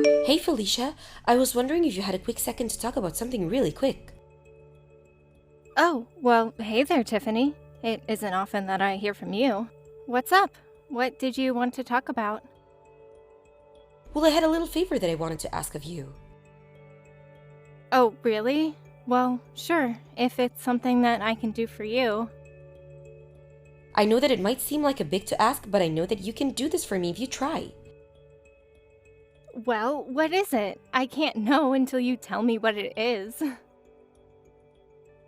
Hey Felicia, I was wondering if you had a quick second to talk about something really quick. Oh, well, hey there, Tiffany. It isn't often that I hear from you. What's up? What did you want to talk about? Well, I had a little favor that I wanted to ask of you. Oh, really? Well, sure, if it's something that I can do for you. I know that it might seem like a big to ask, but I know that you can do this for me if you try. Well, what is it? I can't know until you tell me what it is.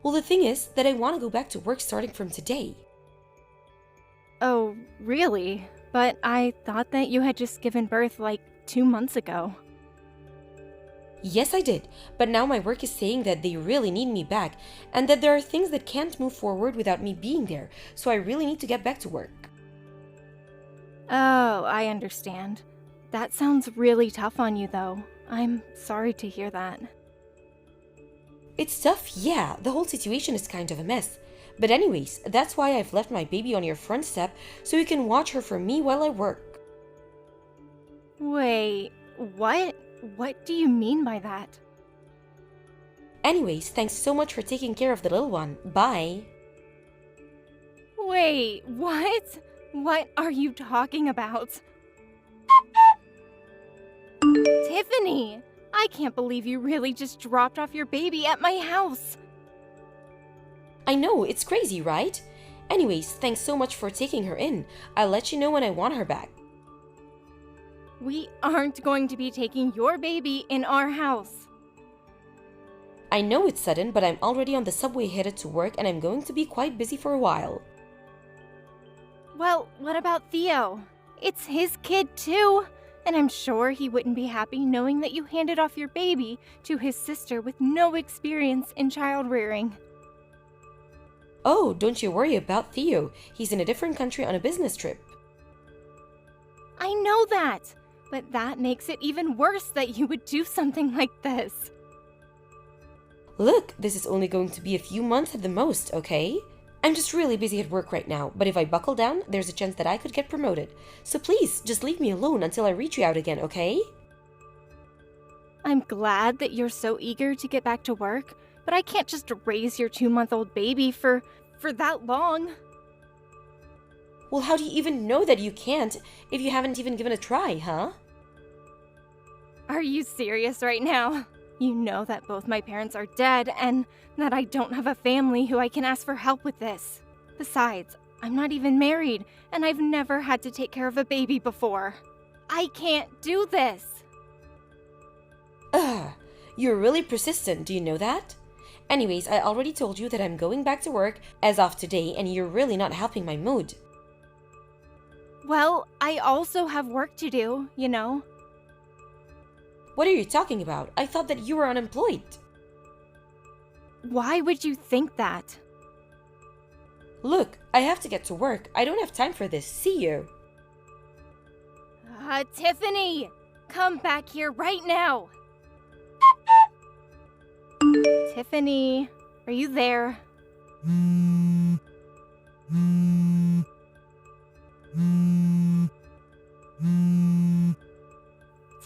Well, the thing is that I want to go back to work starting from today. Oh, really? But I thought that you had just given birth like 2 months ago. Yes, I did, but now my work is saying that they really need me back and that there are things that can't move forward without me being there, so I really need to get back to work. Oh, I understand. That sounds really tough on you, though. I'm sorry to hear that. It's tough, yeah, the whole situation is kind of a mess. But anyways, that's why I've left my baby on your front step so you can watch her for me while I work. Wait, what? What do you mean by that? Anyways, thanks so much for taking care of the little one. Bye. Wait, what? What are you talking about? Tiffany! I can't believe you really just dropped off your baby at my house. I know, it's crazy, right? Anyways, thanks so much for taking her in. I'll let you know when I want her back. We aren't going to be taking your baby in our house. I know it's sudden, but I'm already on the subway headed to work and I'm going to be quite busy for a while. Well, what about Theo? It's his kid too. And I'm sure he wouldn't be happy knowing that you handed off your baby to his sister with no experience in child rearing. Oh, don't you worry about Theo. He's in a different country on a business trip. I know that, but that makes it even worse that you would do something like this. Look, this is only going to be a few months at the most, okay? I'm just really busy at work right now, but if I buckle down, there's a chance that I could get promoted. So please, just leave me alone until I reach you out again, okay? I'm glad that you're so eager to get back to work, but I can't just raise your 2-month-old baby for that long. Well, how do you even know that you can't if you haven't even given a try, huh? Are you serious right now? You know that both my parents are dead and that I don't have a family who I can ask for help with this. Besides, I'm not even married and I've never had to take care of a baby before. I can't do this. Ugh, you're really persistent, do you know that? Anyways, I already told you that I'm going back to work as of today and you're really not helping my mood. Well, I also have work to do, you know. What are you talking about? I thought that you were unemployed. Why would you think that? Look, I have to get to work. I don't have time for this. See you. Tiffany! Come back here right now! Tiffany, are you there?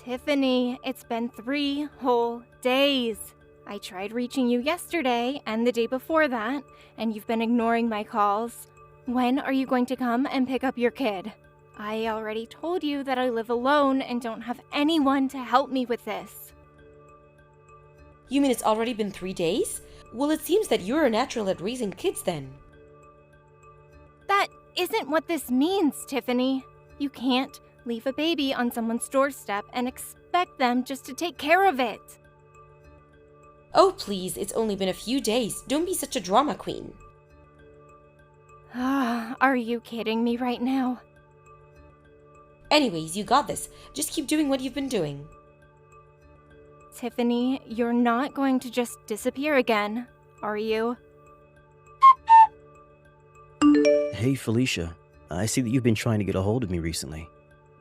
Tiffany, it's been 3 whole days. I tried reaching you yesterday and the day before that, and you've been ignoring my calls. When are you going to come and pick up your kid? I already told you that I live alone and don't have anyone to help me with this. You mean it's already been 3 days? Well, it seems that you're a natural at raising kids then. That isn't what this means, Tiffany. You can't leave a baby on someone's doorstep and expect them just to take care of it. Oh, please, it's only been a few days. Don't be such a drama queen. Are you kidding me right now? Anyways, you got this. Just keep doing what you've been doing. Tiffany, you're not going to just disappear again, are you? Hey, Felicia. I see that you've been trying to get a hold of me recently.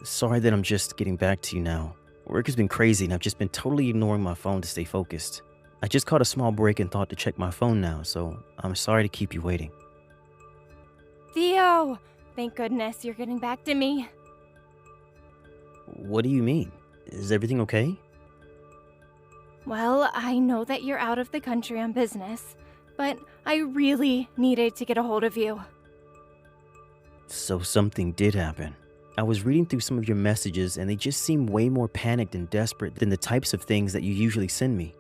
Sorry that I'm just getting back to you now. Work has been crazy and I've just been totally ignoring my phone to stay focused. I just caught a small break and thought to check my phone now, so I'm sorry to keep you waiting. Theo! Thank goodness you're getting back to me. What do you mean? Is everything okay? Well, I know that you're out of the country on business, but I really needed to get a hold of you. So something did happen. I was reading through some of your messages and they just seem way more panicked and desperate than the types of things that you usually send me.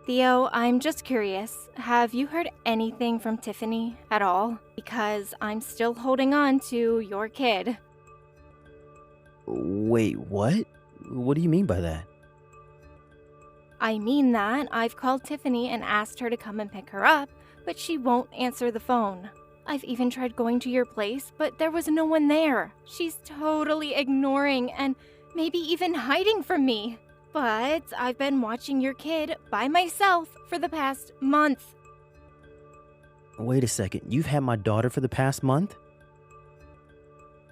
Theo, I'm just curious. Have you heard anything from Tiffany at all? Because I'm still holding on to your kid. Wait, what? What do you mean by that? I mean that I've called Tiffany and asked her to come and pick her up, but she won't answer the phone. I've even tried going to your place, but there was no one there. She's totally ignoring and maybe even hiding from me. But I've been watching your kid by myself for the past month. Wait a second, you've had my daughter for the past month?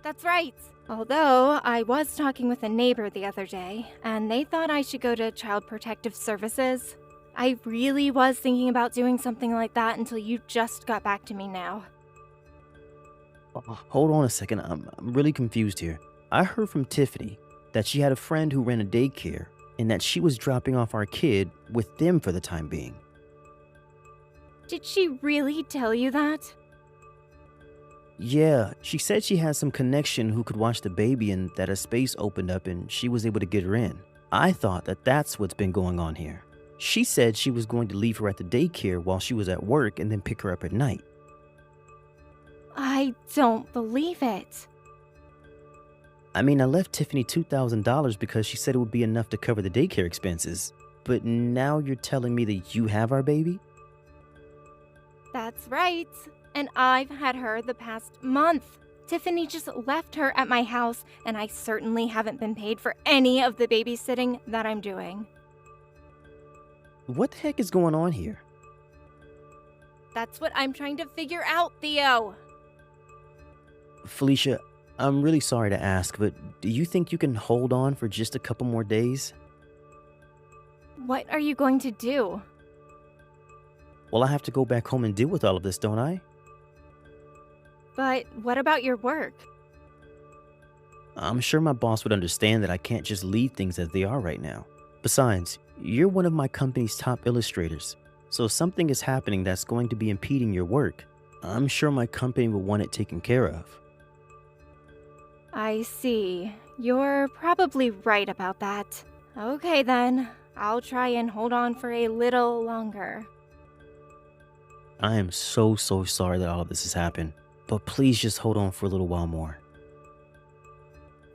That's right. Although I was talking with a neighbor the other day, and they thought I should go to Child Protective Services. I really was thinking about doing something like that until you just got back to me now. Hold on a second, I'm really confused here. I heard from Tiffany that she had a friend who ran a daycare and that she was dropping off our kid with them for the time being. Did she really tell you that? Yeah, she said she had some connection who could watch the baby and that a space opened up and she was able to get her in. I thought that that's what's been going on here. She said she was going to leave her at the daycare while she was at work and then pick her up at night. I don't believe it. I mean, I left Tiffany $2,000 because she said it would be enough to cover the daycare expenses. But now you're telling me that you have our baby? That's right. And I've had her the past month. Tiffany just left her at my house, and I certainly haven't been paid for any of the babysitting that I'm doing. What the heck is going on here? That's what I'm trying to figure out, Theo. Felicia, I'm really sorry to ask, but do you think you can hold on for just a couple more days? What are you going to do? Well, I have to go back home and deal with all of this, don't I? But what about your work? I'm sure my boss would understand that I can't just leave things as they are right now. Besides, you're one of my company's top illustrators, so if something is happening that's going to be impeding your work, I'm sure my company will want it taken care of. I see. You're probably right about that. Okay then, I'll try and hold on for a little longer. I am so sorry that all of this has happened, but please just hold on for a little while more.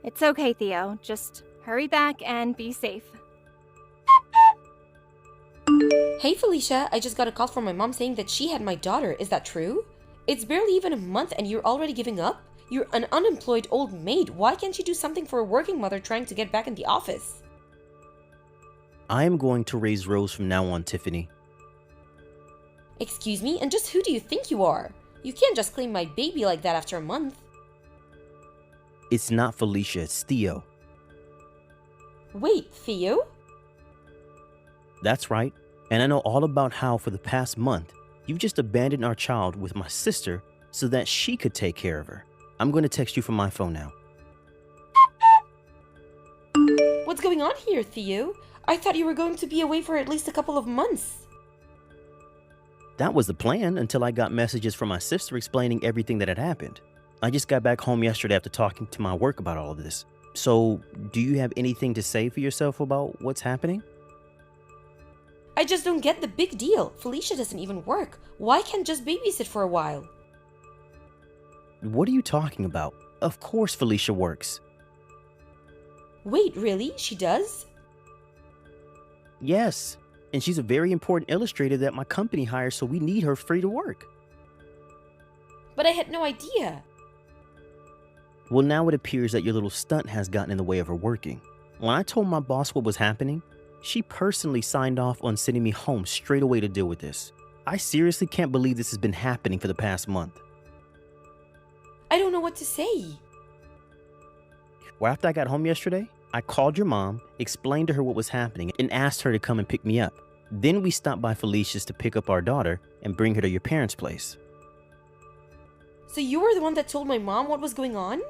It's okay, Theo. Just hurry back and be safe. Hey Felicia, I just got a call from my mom saying that she had my daughter. Is that true? It's barely even a month and you're already giving up? You're an unemployed old maid. Why can't you do something for a working mother trying to get back in the office? I am going to raise Rose from now on, Tiffany. Excuse me, and just who do you think you are? You can't just claim my baby like that after a month. It's not Felicia, it's Theo. Wait, Theo? That's right, and I know all about how for the past month, you've just abandoned our child with my sister so that she could take care of her. I'm going to text you from my phone now. What's going on here, Theo? I thought you were going to be away for at least a couple of months. That was the plan until I got messages from my sister explaining everything that had happened. I just got back home yesterday after talking to my work about all of this. So, do you have anything to say for yourself about what's happening? I just don't get the big deal. Felicia doesn't even work. Why can't just babysit for a while? What are you talking about? Of course Felicia works. Wait, really? She does? Yes, and she's a very important illustrator that my company hires, so we need her free to work. But I had no idea. Well, now it appears that your little stunt has gotten in the way of her working. When I told my boss what was happening, she personally signed off on sending me home straight away to deal with this. I seriously can't believe this has been happening for the past month. I don't know what to say. Well, after I got home yesterday, I called your mom, explained to her what was happening, and asked her to come and pick me up. Then we stopped by Felicia's to pick up our daughter and bring her to your parents' place. So you were the one that told my mom what was going on?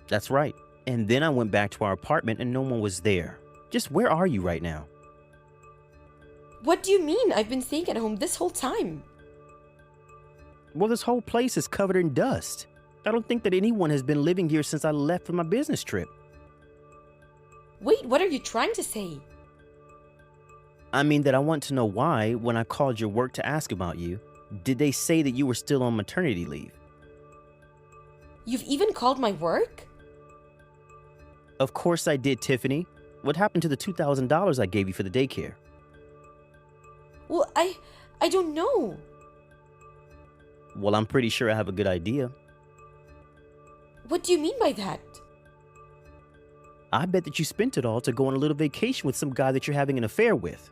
That's right. And then I went back to our apartment and no one was there. Just where are you right now? What do you mean? I've been staying at home this whole time. Well, this whole place is covered in dust. I don't think that anyone has been living here since I left for my business trip. Wait, what are you trying to say? I mean that I want to know why, when I called your work to ask about you, did they say that you were still on maternity leave? You've even called my work? Of course I did, Tiffany. What happened to the $2,000 I gave you for the daycare? Well, I don't know. Well, I'm pretty sure I have a good idea. What do you mean by that? I bet that you spent it all to go on a little vacation with some guy that you're having an affair with.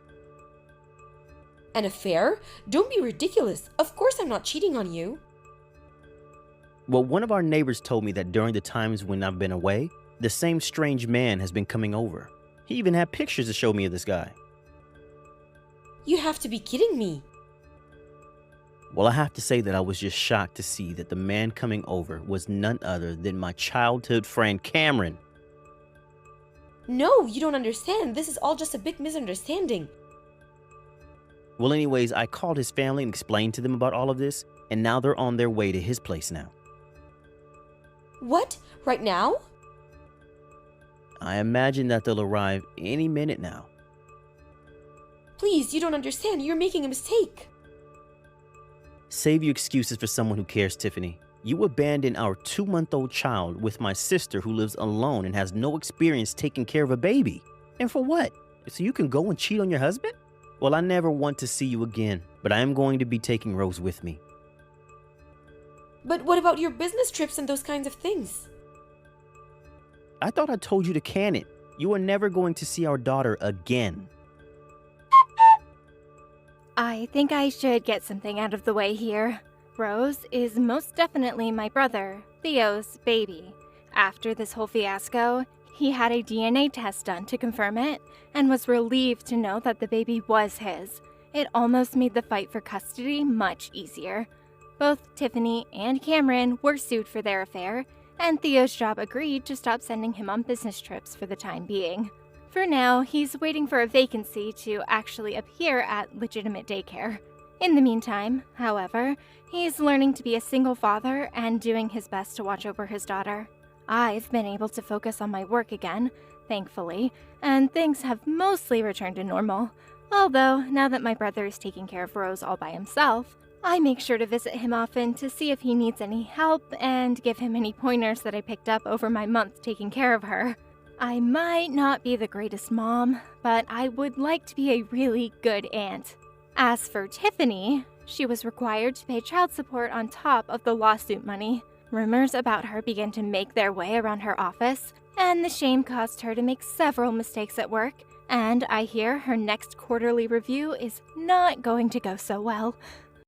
An affair? Don't be ridiculous. Of course I'm not cheating on you. Well, one of our neighbors told me that during the times when I've been away, the same strange man has been coming over. He even had pictures to show me of this guy. You have to be kidding me. Well, I have to say that I was just shocked to see that the man coming over was none other than my childhood friend Cameron. No, you don't understand. This is all just a big misunderstanding. Well, anyways, I called his family and explained to them about all of this, and now they're on their way to his place now. What? Right now? I imagine that they'll arrive any minute now. Please, you don't understand. You're making a mistake. Save your excuses for someone who cares, Tiffany. You abandoned our 2-month-old child with my sister who lives alone and has no experience taking care of a baby. And for what? So you can go and cheat on your husband? Well, I never want to see you again, but I am going to be taking Rose with me. But what about your business trips and those kinds of things? I thought I told you to can it. You are never going to see our daughter again. I think I should get something out of the way here. Rose is most definitely my brother, Theo's baby. After this whole fiasco, he had a DNA test done to confirm it and was relieved to know that the baby was his. It almost made the fight for custody much easier. Both Tiffany and Cameron were sued for their affair, and Theo's job agreed to stop sending him on business trips for the time being. For now, he's waiting for a vacancy to actually appear at legitimate daycare. In the meantime, however, he's learning to be a single father and doing his best to watch over his daughter. I've been able to focus on my work again, thankfully, and things have mostly returned to normal. Although, now that my brother is taking care of Rose all by himself, I make sure to visit him often to see if he needs any help and give him any pointers that I picked up over my month taking care of her. I might not be the greatest mom, but I would like to be a really good aunt. As for Tiffany, she was required to pay child support on top of the lawsuit money. Rumors about her began to make their way around her office, and the shame caused her to make several mistakes at work, and I hear her next quarterly review is not going to go so well.